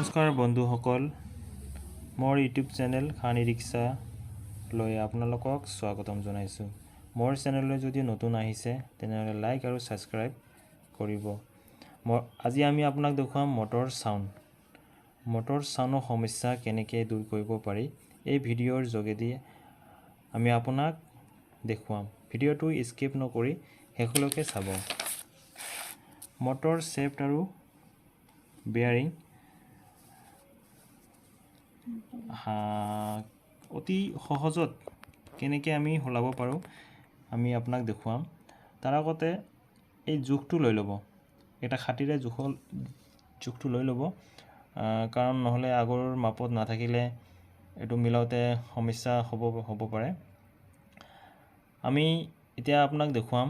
নমস্কাৰ বন্ধুসকল, মোৰ ইউটিউব চেনেল খানি ৰিক্সা লৈ আপোনালোকক স্বাগতম জনাইছোঁ। মোৰ চেনেললৈ যদি নতুন আহিছে তেনেহ'লে লাইক আৰু সাবস্ক্ৰাইব কৰিব। আজি আমি আপোনাক দেখুৱাম মটৰ চাউণ্ডৰ সমস্যা কেনেকৈ দূৰ কৰিব পাৰি। এই ভিডিঅ'ৰ যোগেদি আমি আপোনাক দেখুৱাম। ভিডিঅ'টো স্কিপ নকৰি শেষলৈকে চাব। মটৰ শ্বেফ্ট আৰু বেয়াৰিং অতি সহজত কেনেকৈ আমি সলাব পাৰোঁ আমি আপোনাক দেখুৱাম। তাৰ আগতে এই জোখটো লৈ ল'ব, এটা খাটিৰে জোখটো লৈ ল'ব, কাৰণ নহ'লে আগৰ মাপত নাথাকিলে এইটো মিলাওঁতে সমস্যা হ'ব পাৰে। আমি এতিয়া আপোনাক দেখুৱাম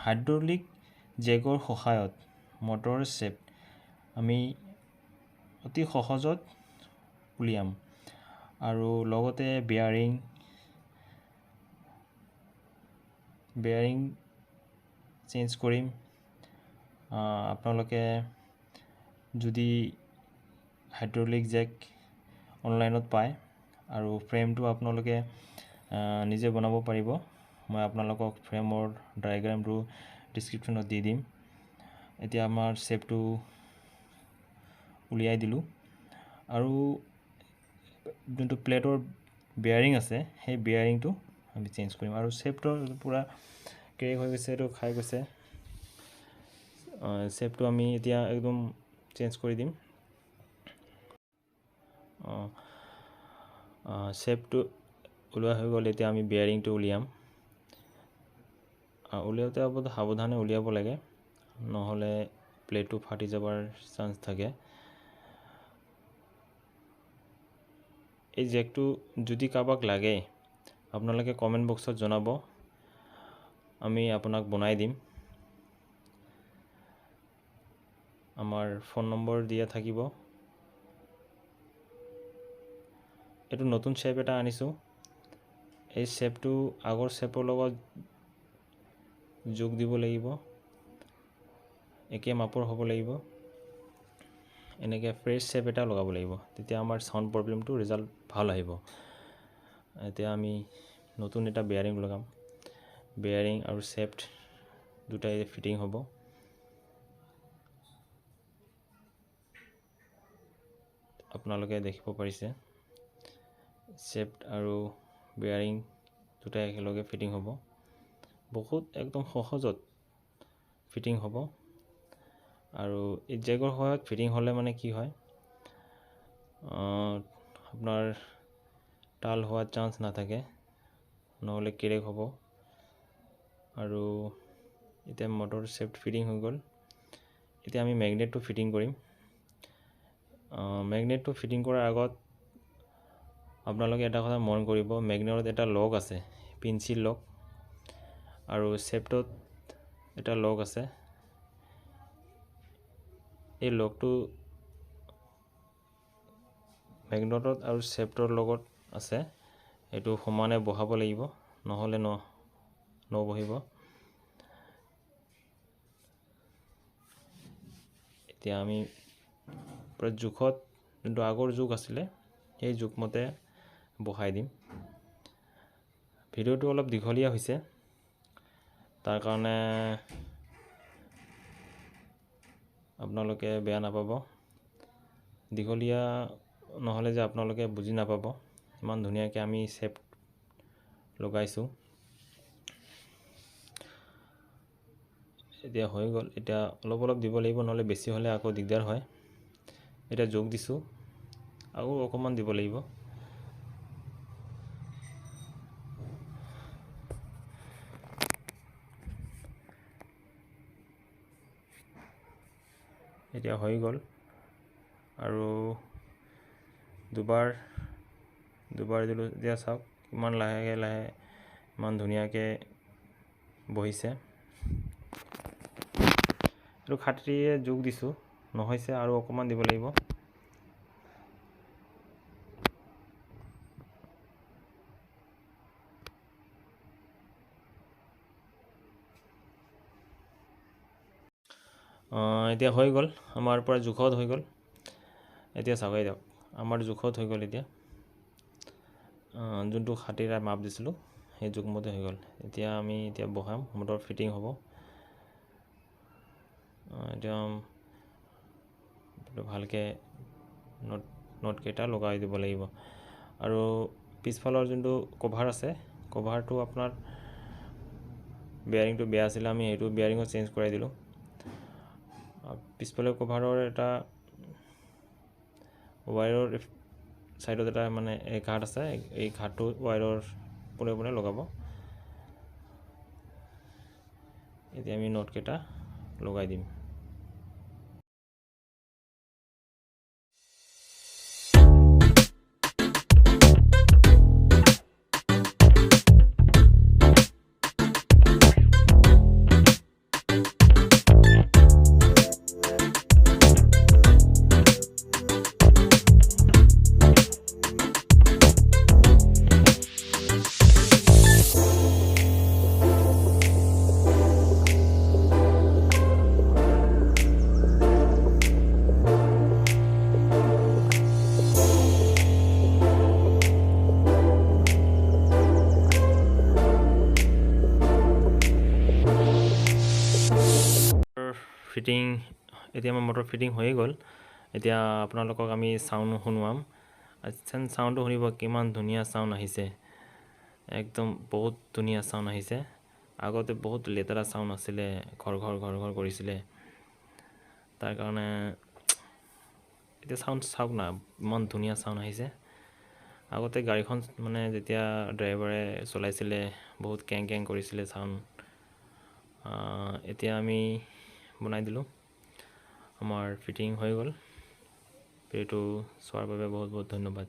হাইড্ৰলিক জেগৰ সহায়ত মটৰ শ্বেফ্ট আমি অতি সহজত উলিয়াম আৰু লগতে বেয়াৰিং চেঞ্জ কৰিম। আপোনালোকে যদি হাইড্ৰলিক জেক অনলাইনত পায় আৰু ফ্ৰেমটো আপোনালোকে নিজে বনাব পাৰিব। মই আপোনালোকক ফ্ৰেমৰ ডায়াগ্ৰামটো ডিছক্ৰিপশ্যনত দি দিম। এতিয়া আমাৰ শ্বেপটো উলিয়াই দিলোঁ আৰু যোনটো প্লেটৰ বেয়াৰিং আছে সেই বেয়াৰিংটো আমি চেঞ্জ কৰিম আৰু শ্বেপটো পূৰা ক্ৰেক হৈ গৈছে, এইটো খাই গৈছে। শ্বেপটো আমি এতিয়া একদম চেঞ্জ কৰি দিম। শ্বেপটো ওলোৱা হৈ গ'ল। এতিয়া আমি বেয়াৰিংটো উলিয়াম। উলিয়াওঁতে অলপ সাৱধানে উলিয়াব লাগে, নহ'লে প্লেটটো ফাটি যাবৰ চান্স থাকে। এই জেকটো যদি কাৰোবাক লাগে আপোনালোকে কমেণ্ট বক্সত জনাব, আমি আপোনাক বনাই দিম। আমাৰ ফোন নম্বৰ দিয়া থাকিব। এইটো নতুন শ্বেপ এটা আনিছোঁ। এই শ্বেপটো আগৰ শ্বেপৰ লগত যোগ দিব লাগিব, একে মাপৰ হ'ব লাগিব। এনেকৈ ফ্ৰেছ শ্বেপ এটা লগাব লাগিব, তেতিয়া আমাৰ চাউণ্ড প্ৰব্লেমটো ৰিজাল্ট ভাল আহিব। এতিয়া আমি নতুন এটা বেয়াৰিং লগাম। বেয়াৰিং আৰু শ্বেফ্ট দুটাই ফিটিং হ'ব। আপোনালোকে দেখিব পাৰিছে শ্বেফ্ট আৰু বেয়াৰিং দুটাই একেলগে ফিটিং হ'ব। বহুত একদম সহজত ফিটিং হ'ব। আৰু এই জেগৰ সহায়ত ফিটিং হ'লে মানে কি হয়, আপোনাৰ টাল হোৱাৰ চান্স নাথাকে, নহ'লে ক্ৰেক হ'ব। আৰু এতিয়া মটৰ শ্বেফ্ট ফিটিং হৈ গ'ল। এতিয়া আমি মেগনেটটো ফিটিং কৰিম। মেগনেটটো ফিটিং কৰাৰ আগত আপোনালোকে এটা কথা মন কৰিব, মেগনেটত এটা লক আছে, পেঞ্চিল লক, আৰু শ্বেফ্টত এটা লক আছে। এই লকটো মেগনেটত আৰু শ্বেফ্টৰ লগত আছে, এইটো সমানে বহাব লাগিব, নহ'লে নবহিব। এতিয়া আমি পূৰা জোখত, যোনটো আগৰ জোখ আছিলে সেই জোখমতে বহাই দিম। ভিডিঅ'টো অলপ দীঘলীয়া হৈছে, তাৰ কাৰণে আপোনালোকে বেয়া নাপাব। দীঘলীয়া নহ'লে যে আপোনালোকে বুজি নাপাব। ইমান ধুনীয়াকৈ আমি শ্বেপ লগাইছোঁ। এতিয়া হৈ গ'ল। এতিয়া অলপ দিব লাগিব, নহ'লে বেছি হ'লে আকৌ দিগদাৰ হয়। এতিয়া যোগ দিছোঁ, আকৌ অকণমান দিব লাগিব। এতিয়া হৈ গ'ল আৰু দুবাৰ দিলোঁ। এতিয়া চাওক ইমান লাহে ইমান ধুনীয়াকৈ বহিছে। এইটো খাটিৰে যোগ দিছোঁ, নহৈছে, আৰু অকণমান দিব লাগিব। এতিয়া হৈ গ'ল, আমাৰ পৰা জোখত হৈ গ'ল। এতিয়া চাওঁক দিয়ক আমাৰ জোখত হৈ গ'ল। এতিয়া যোনটো খাটিৰা মাপ দিছিলোঁ সেই জোখমতে হৈ গ'ল। এতিয়া আমি বহাম, মটৰ ফিটিং হ'ব। এতিয়া ভালকৈ নটকেইটা লগাই দিব লাগিব। আৰু পিছফালৰ যোনটো কভাৰ আছে, কভাৰটো আপোনাৰ বেয়াৰিংটো বেয়া আছিলে, আমি সেইটো বেয়াৰিঙো চেঞ্জ কৰাই দিলোঁ। পিছফালৰ কভাৰৰ এটা ৱায়াৰৰ ছাইডত এটা মানে এই ঘাট আছে, এই ঘাটটো ৱায়াৰৰ পোনে পোনে লগাব। এতিয়া আমি নটকেইটা লগাই দিম। ফিটিং এতিয়া আমাৰ মটৰ ফিটিং হৈয়ে গ'ল। এতিয়া আপোনালোকক আমি চাউণ্ড শুনোৱাম। চাউণ্ডটো শুনিব, কিমান ধুনীয়া চাউণ্ড আহিছে, একদম বহুত ধুনীয়া চাউণ্ড আহিছে। আগতে বহুত লেতেৰা চাউণ্ড আছিলে, ঘৰ ঘৰ কৰিছিলে, তাৰ কাৰণে এতিয়া চাউণ্ড চাওক না, ইমান ধুনীয়া চাউণ্ড আহিছে। আগতে গাড়ীখন মানে যেতিয়া ড্ৰাইভাৰে চলাইছিলে বহুত কেং কৰিছিলে চাউণ্ড। এতিয়া আমি বনাই দিলোঁ, আমাৰ ফিটিং হৈ গ'ল। ভিডিঅ'টো চোৱাৰ বাবে বহুত ধন্যবাদ।